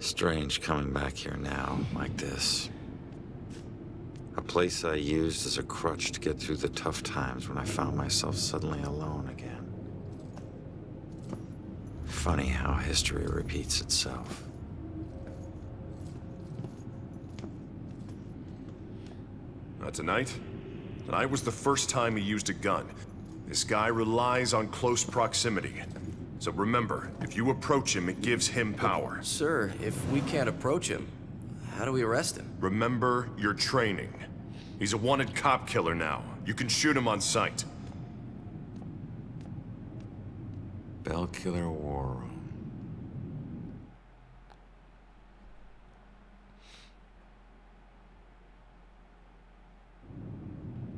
Strange coming back here now, like this. A place I used as a crutch to get through the tough times when I found myself suddenly alone again. Funny how history repeats itself. Tonight? Tonight was the first time he used a gun. This guy relies on close proximity. So remember, if you approach him, it gives him power. Sir, if we can't approach him, how do we arrest him? Remember your training. He's a wanted cop killer now. You can shoot him on sight. Bell Killer War Room.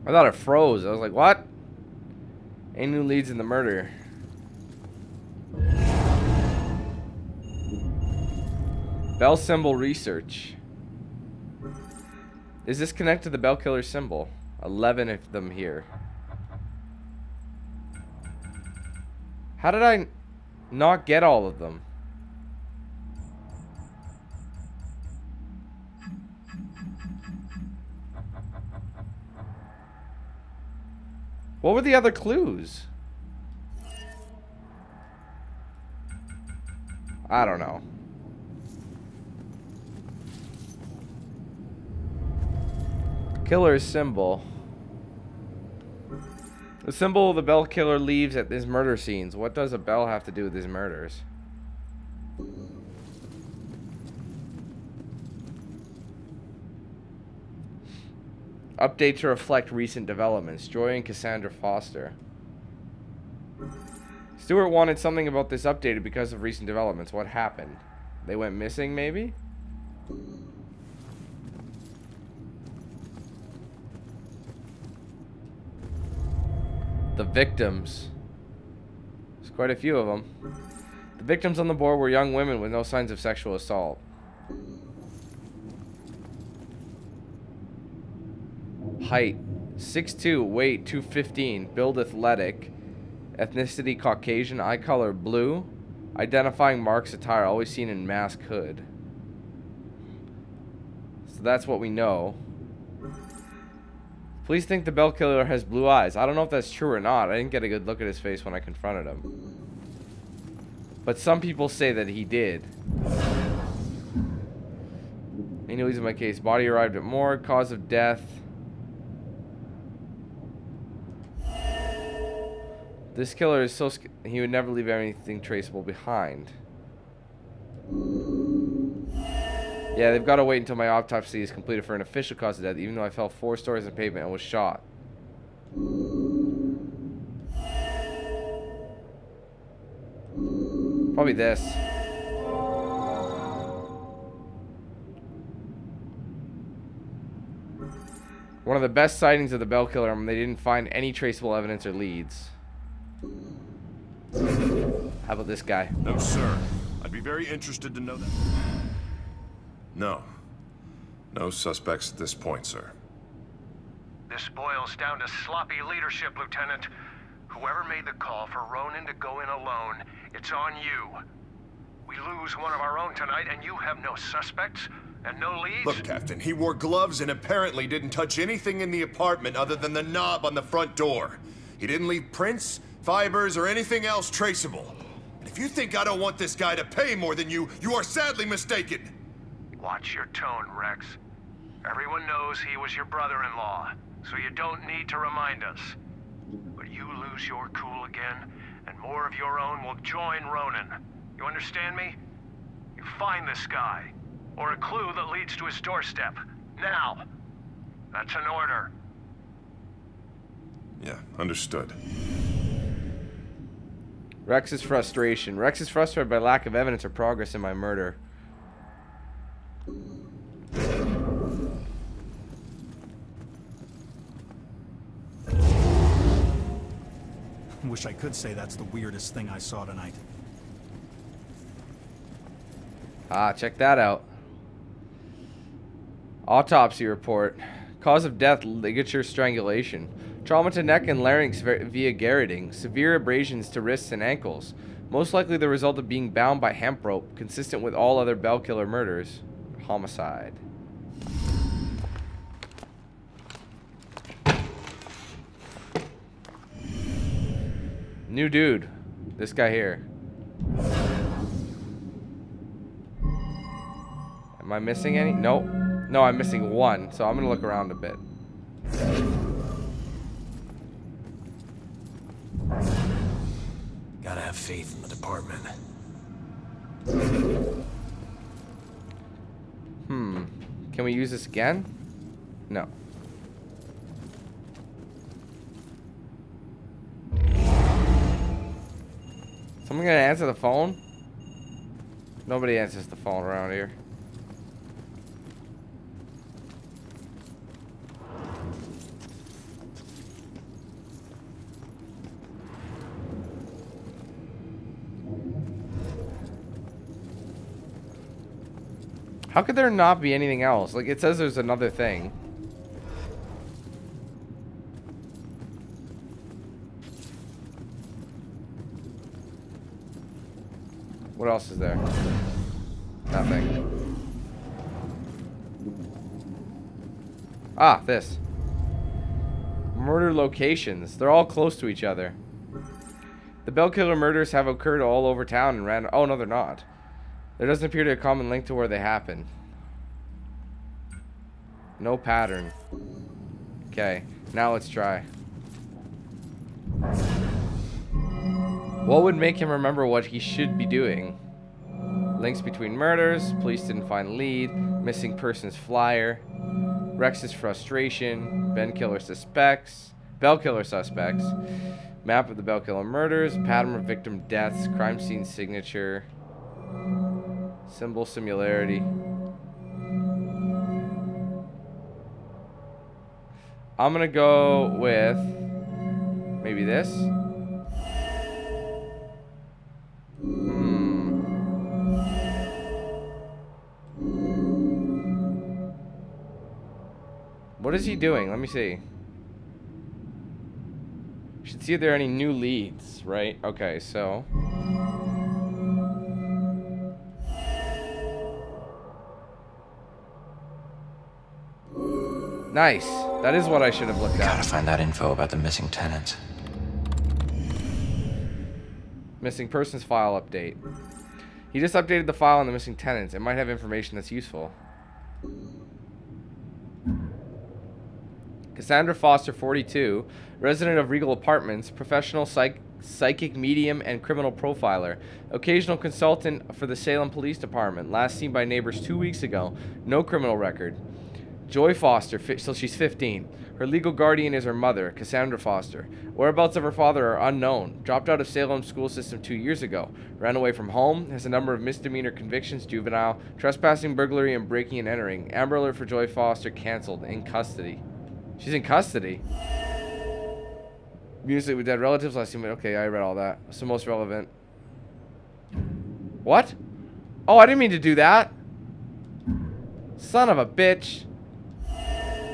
I thought it froze. I was like, what? Any new leads in the murder? Bell symbol research. Is this connected to the Bell Killer symbol? 11 of them here. How did I not get all of them? What were the other clues? I don't know. Killer's symbol. The symbol the Bell Killer leaves at his murder scenes. What does a bell have to do with his murders? Update to reflect recent developments. Joy and Cassandra Foster. Stewart wanted something about this updated because of recent developments. What happened? They went missing, maybe? The victims. There's quite a few of them. The victims on the board were young women with no signs of sexual assault. Height 6'2", weight 215, build athletic, ethnicity Caucasian, eye color blue, identifying marks attire always seen in mask hood. So that's what we know. Police think the Bell Killer has blue eyes. I don't know if that's true or not. I didn't get a good look at his face when I confronted him. But some people say that he did. Any leads in my case. Body arrived at morgue. Cause of death. This killer is so he would never leave anything traceable behind. Yeah, they've got to wait until my autopsy is completed for an official cause of death, even though I fell 4 stories in pavement and was shot. Probably this. One of the best sightings of the Bell Killer, they didn't find any traceable evidence or leads. How about this guy? No, sir. I'd be very interested to know that. No. No suspects at this point, sir. This boils down to sloppy leadership, Lieutenant. Whoever made the call for Ronan to go in alone, it's on you. We lose one of our own tonight, and you have no suspects and no leads? Look, Captain, he wore gloves and apparently didn't touch anything in the apartment other than the knob on the front door. He didn't leave prints, fibers, or anything else traceable. And if you think I don't want this guy to pay more than you, you are sadly mistaken. Watch your tone, Rex. Everyone knows he was your brother-in-law, so you don't need to remind us. But you lose your cool again, and more of your own will join Ronan. You understand me? You find this guy, or a clue that leads to his doorstep. Now! That's an order. Yeah, understood. Rex's frustration. Rex is frustrated by lack of evidence or progress in my murder. Wish I could say that's the weirdest thing I saw tonight. Ah, check that out. Autopsy report. Cause of death, ligature strangulation. Trauma to neck and larynx via garroting. Severe abrasions to wrists and ankles. Most likely the result of being bound by hemp rope, consistent with all other Bell killer murders. Homicide. New dude. This guy here. Am I missing any? Nope. No, I'm missing one, so I'm gonna look around a bit. Gotta have faith in the department. Can we use this again? No. Someone gonna answer the phone? Nobody answers the phone around here. How could there not be anything else? Like, it says there's another thing. What else is there? Nothing. Ah, this. Murder locations. They're all close to each other. The Bell Killer murders have occurred all over town and ran... Oh, no, they're not. There doesn't appear to be a common link to where they happened. No pattern. Okay, now let's try. What would make him remember what he should be doing? Links between murders, police didn't find lead, missing persons flyer, Rex's frustration, Bell Killer suspects, map of the Bell Killer murders, pattern of victim deaths, crime scene signature, symbol similarity. I'm gonna go with maybe this. What is he doing? Let me see. Should see if there are any new leads, right? Okay, so nice. That is what I should have looked at. Gotta find that info about the missing tenants. Missing persons file update. He just updated the file on the missing tenants. It might have information that's useful. Cassandra Foster, 42, resident of Regal Apartments, professional psychic medium and criminal profiler, occasional consultant for the Salem Police Department, last seen by neighbors 2 weeks ago, no criminal record. Joy Foster, so she's 15. Her legal guardian is her mother, Cassandra Foster. Whereabouts of her father are unknown. Dropped out of Salem school system 2 years ago. Ran away from home. Has a number of misdemeanor convictions, juvenile, trespassing, burglary, and breaking and entering. Amber Alert for Joy Foster canceled. In custody. She's in custody. Music with dead relatives last seen. Okay, I read all that. What's the most relevant? What? Oh, I didn't mean to do that. Son of a bitch.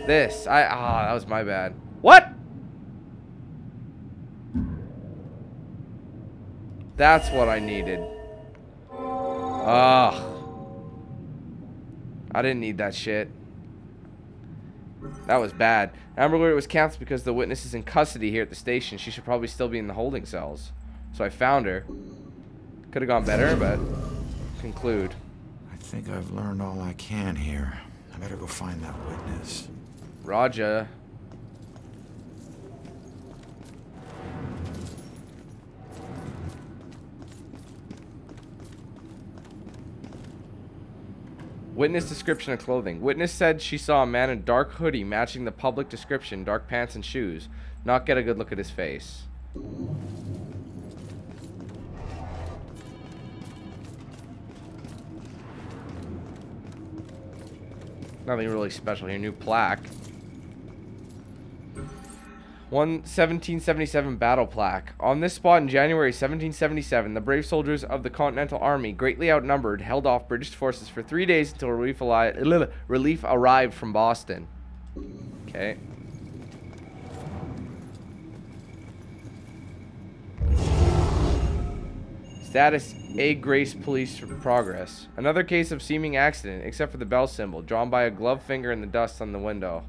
This. That was my bad. What? That's what I needed. Ugh. I didn't need that shit. That was bad. Amber Alert was canceled because the witness is in custody here at the station. She should probably still be in the holding cells. So I found her. Could have gone better, but conclude. I think I've learned all I can here. I better go find that witness. Roger. Witness description of clothing. Witness said she saw a man in dark hoodie matching the public description, dark pants and shoes. Not get a good look at his face. Nothing really special here. New plaque. 1777 battle plaque. On this spot in January 1777, the brave soldiers of the Continental Army, greatly outnumbered, held off British forces for 3 days until relief arrived from Boston. Okay. Status A Grace Police progress. Another case of seeming accident, except for the bell symbol, drawn by a gloved finger in the dust on the window.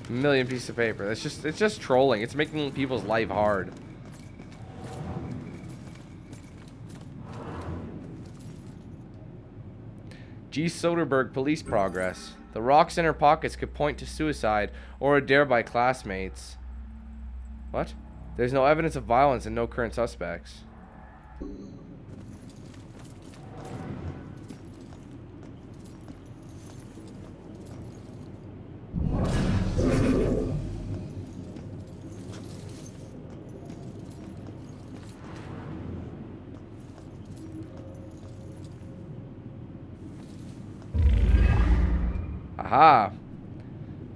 Million pieces of paper. It's just trolling. It's making people's life hard. G. Soderbergh police progress. The rocks in her pockets could point to suicide or a dare by classmates. What? There's no evidence of violence and no current suspects. Aha!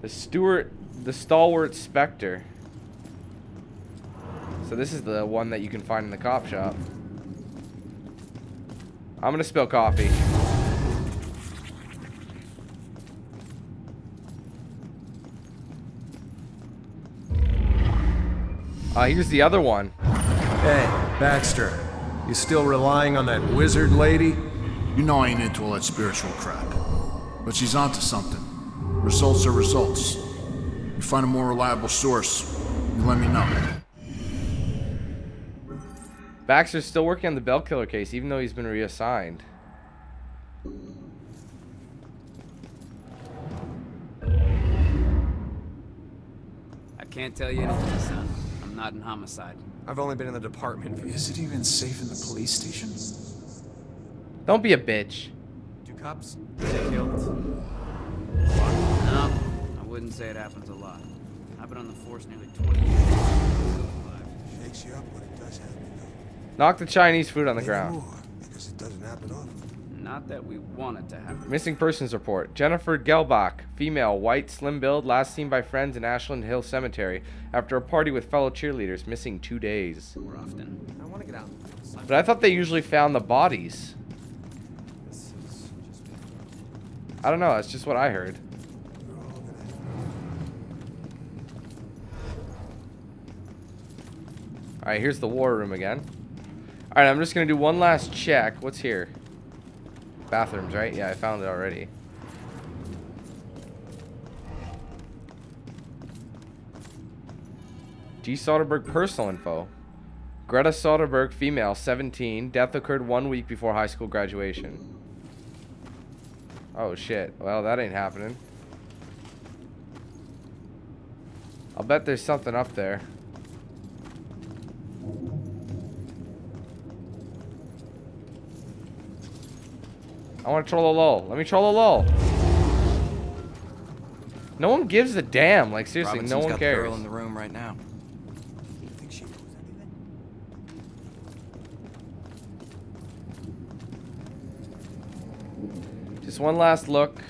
The stalwart Spectre. So this is the one that you can find in the cop shop. I'm gonna spill coffee. Here's the other one. Hey, Baxter. You still relying on that wizard lady? You know I ain't into all that spiritual crap. But she's onto something. Results are results. You find a more reliable source, you let me know. Baxter's still working on the Bell Killer case, even though he's been reassigned. I can't tell you anything, son. I'm not in homicide. I've only been in the department for... Is it even safe in the police station? Don't be a bitch. Do cops get killed? No, I wouldn't say it happens a lot. I've been on the force nearly 20 years. Still alive. Shakes you up when it does happen, though. Knock the Chinese food on the Maybe ground. more, because it doesn't happen often. Not that we want it to happen. Missing persons report. Jennifer Gelbach, female, white, slim build, last seen by friends in Ashland Hill Cemetery after a party with fellow cheerleaders, missing 2 days. More often. I want to get out. But I thought they usually found the bodies. I don't know, that's just what I heard. Alright, here's the war room again. Alright, I'm just gonna do one last check. What's here? Bathrooms, right? Yeah, I found it already. G. Soderbergh personal info. Greta Soderbergh, female, 17. Death occurred 1 week before high school graduation. Oh shit. Well, that ain't happening. I'll bet there's something up there. I want to troll a lull. Let me troll a lull. No one gives a damn. Like, seriously, Robinson's no one got cares. The girl in the room right now. You think she knows anything? Just one last look.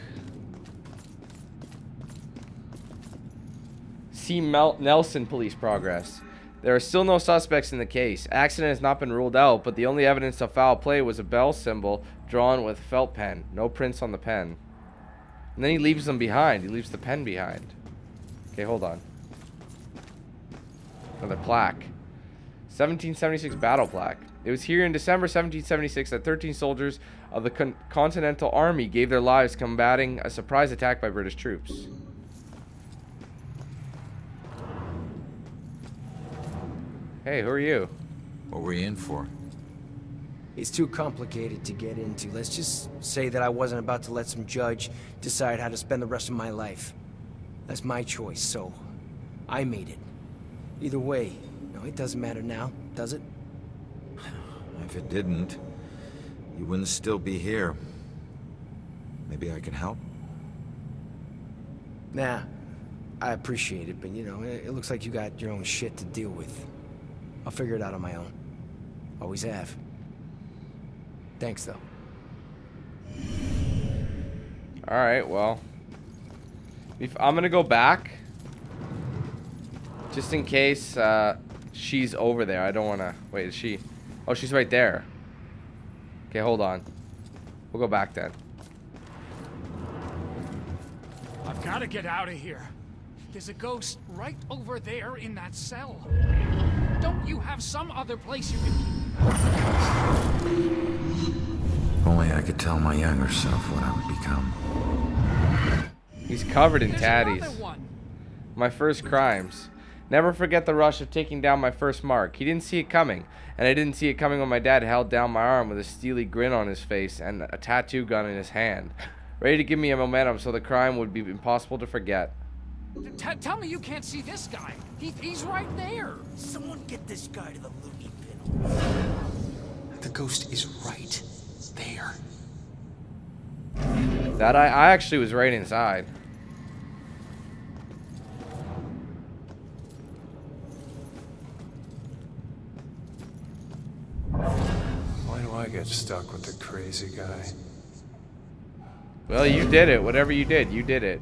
C. Nelson police progress. There are still no suspects in the case. Accident has not been ruled out, but the only evidence of foul play was a bell symbol drawn with felt pen. No prints on the pen. And then he leaves them behind. He leaves the pen behind. Okay, hold on. Another plaque. 1776 battle plaque. It was here in December 1776 that 13 soldiers of the Continental Army gave their lives combating a surprise attack by British troops. Hey, who are you? What were you in for? It's too complicated to get into. Let's just say that I wasn't about to let some judge decide how to spend the rest of my life. That's my choice, so I made it. Either way, no, it doesn't matter now, does it? If it didn't, you wouldn't still be here. Maybe I can help? Nah, I appreciate it, but you know, it looks like you got your own shit to deal with. I'll figure it out on my own. Always have. Thanks, though. Alright, well. I'm gonna go back. Just in case, she's over there. I don't want to... Wait, is she... Oh, she's right there. Okay, hold on. We'll go back then. I've got to get out of here. There's a ghost right over there in that cell. Don't you have some other place you can If only I could tell my younger self what I would become. He's covered in tatties. My first crimes. Never forget the rush of taking down my first mark. He didn't see it coming, and I didn't see it coming when my dad held down my arm with a steely grin on his face and a tattoo gun in his hand, ready to give me a momentum so the crime would be impossible to forget. Tell me you can't see this guy. He's right there. Someone get this guy to the loony bin. The ghost is right there. That I actually was right inside. Why do I get stuck with the crazy guy? Well, you did it. Whatever you did, you did it.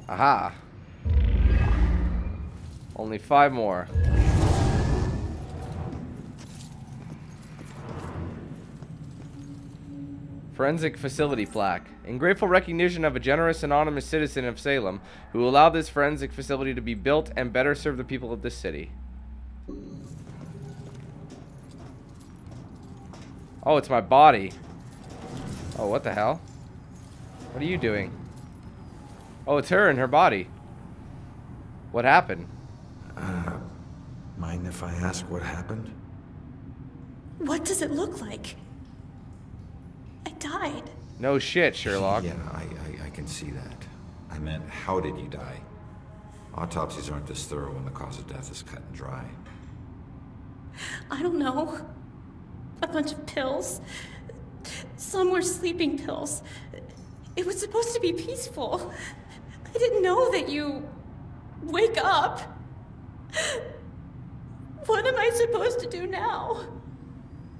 Aha. Only 5 more. Forensic facility plaque. In grateful recognition of a generous anonymous citizen of Salem who allowed this forensic facility to be built and better serve the people of this city. Oh, it's my body. Oh, what the hell? What are you doing? Oh, it's her and her body. What happened? Mind if I ask what happened? What does it look like? I died. No shit, Sherlock. Yeah, I can see that. I meant, how did you die? Autopsies aren't this thorough when the cause of death is cut and dry. I don't know. A bunch of pills. Some were sleeping pills. It was supposed to be peaceful. I didn't know that you wake up. What am I supposed to do now?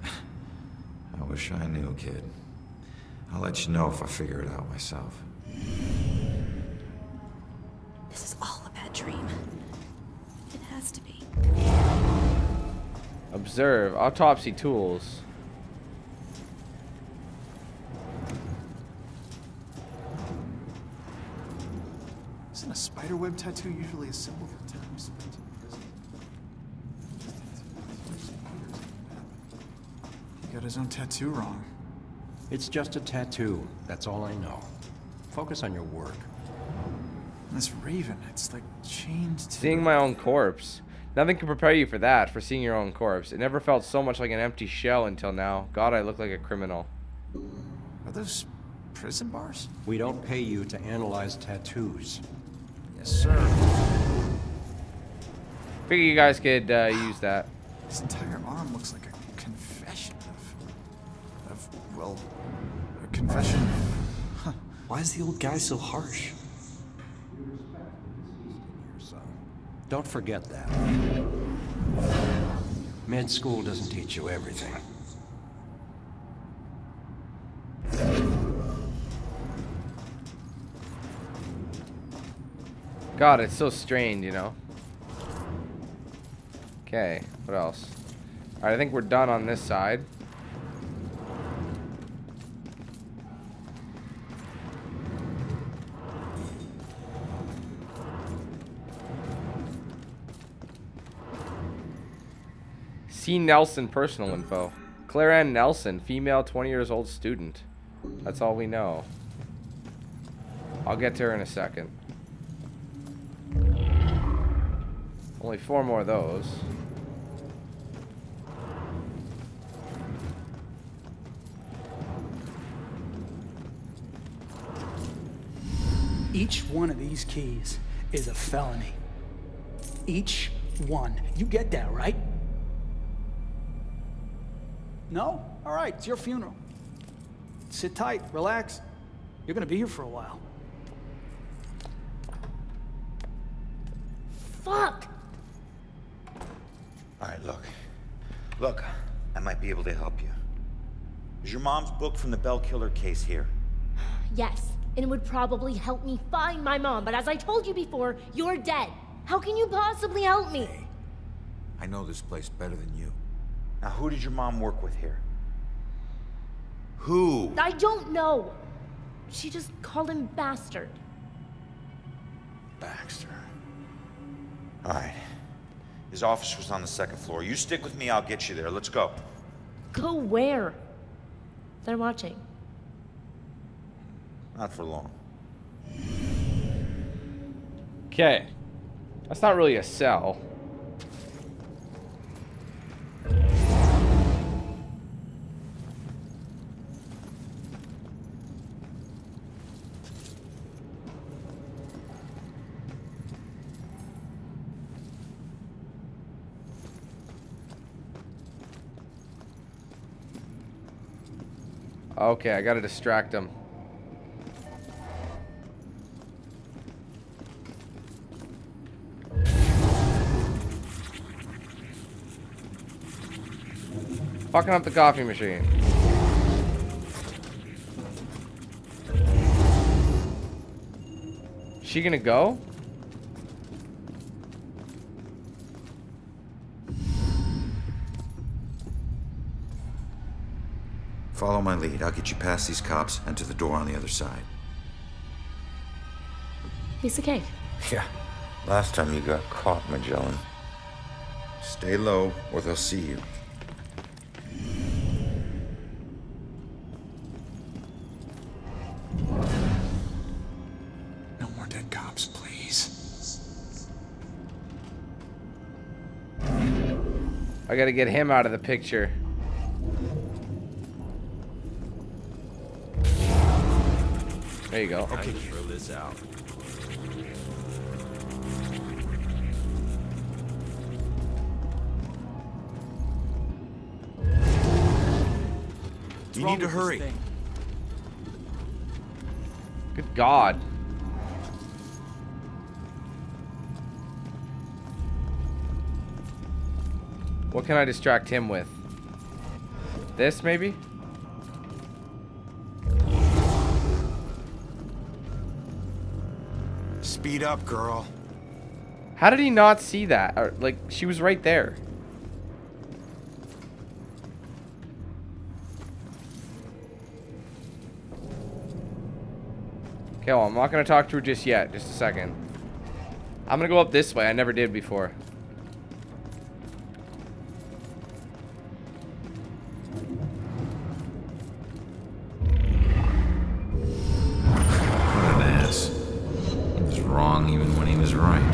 I wish I knew, kid. I'll let you know if I figure it out myself. This is all a bad dream. It has to be. Observe. Autopsy tools. Isn't a spiderweb tattoo usually a symbol for time spent in prison? He got his own tattoo wrong. It's just a tattoo. That's all I know. Focus on your work. And this raven, it's like chained to... Seeing my own corpse. Nothing can prepare you for that, for seeing your own corpse. It never felt so much like an empty shell until now. God, I look like a criminal. Are those prison bars? We don't pay you to analyze tattoos. Yes, sir. Figure you guys could use that. His entire arm looks like a confession of well, a confession. Huh. Why is the old guy so harsh? Don't forget that. Med school doesn't teach you everything. God, it's so strained, you know. Okay, what else? Alright, I think we're done on this side. C. Nelson personal info. Claire Ann Nelson, female, 20 years old student. That's all we know. I'll get to her in a second. Only 4 more of those. Each one of these keys is a felony. Each one. You get that, right? No? All right, it's your funeral. Sit tight, relax. You're gonna be here for a while. Fuck! All right, look. Look, I might be able to help you. Is your mom's book from the Bell Killer case here? Yes, and it would probably help me find my mom, but as I told you before, you're dead. How can you possibly help me? Hey, I know this place better than you. Now, who did your mom work with here? Who? I don't know. She just called him bastard. Baxter. All right. His office was on the 2nd floor. You stick with me, I'll get you there. Let's go. Go where? They're watching. Not for long. Okay. That's not really a cell. Okay, I gotta distract him. Fucking up the coffee machine. She gonna go? Follow my lead. I'll get you past these cops and to the door on the other side. Piece of cake. Yeah. Last time you got caught, Magellan. Stay low, or they'll see you. No more dead cops, please. I gotta get him out of the picture. There you go. Okay, throw this out. You need to hurry. Good God. What can I distract him with? This, maybe? Speed up, girl. How did he not see that? Or, like, she was right there. Okay, well, I'm not going to talk to her just yet. Just a second. I'm going to go up this way. I never did before. What an ass. He was wrong even when he was right.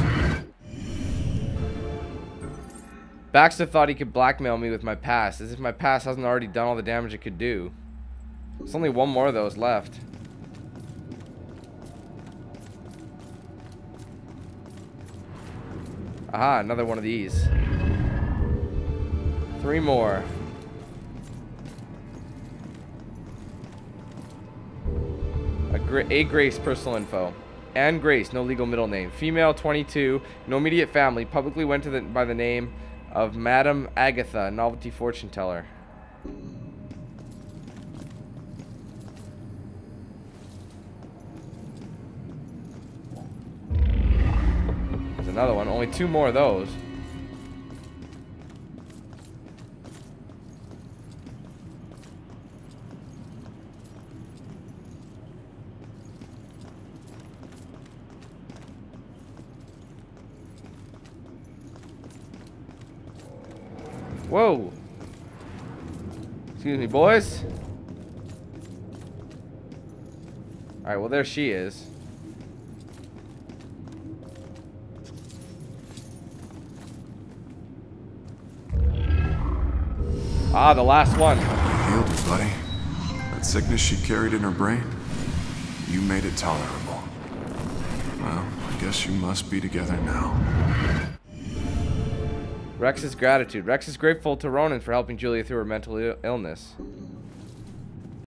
Baxter thought he could blackmail me with my past, as if my past hasn't already done all the damage it could do. There's only one more of those left. Aha, another one of these. 3 more. A Grace personal info. Anne Grace, no legal middle name. Female, 22, no immediate family. Publicly went to by the name of Madam Agatha, novelty fortune teller. There's another one. Only 2 more of those. Whoa. Excuse me, boys. Alright, well, there she is. Ah, the last one. Healed her, buddy. That sickness she carried in her brain, you made it tolerable. Well, I guess you must be together now. Rex's gratitude. Rex is grateful to Ronan for helping Julia through her mental illness.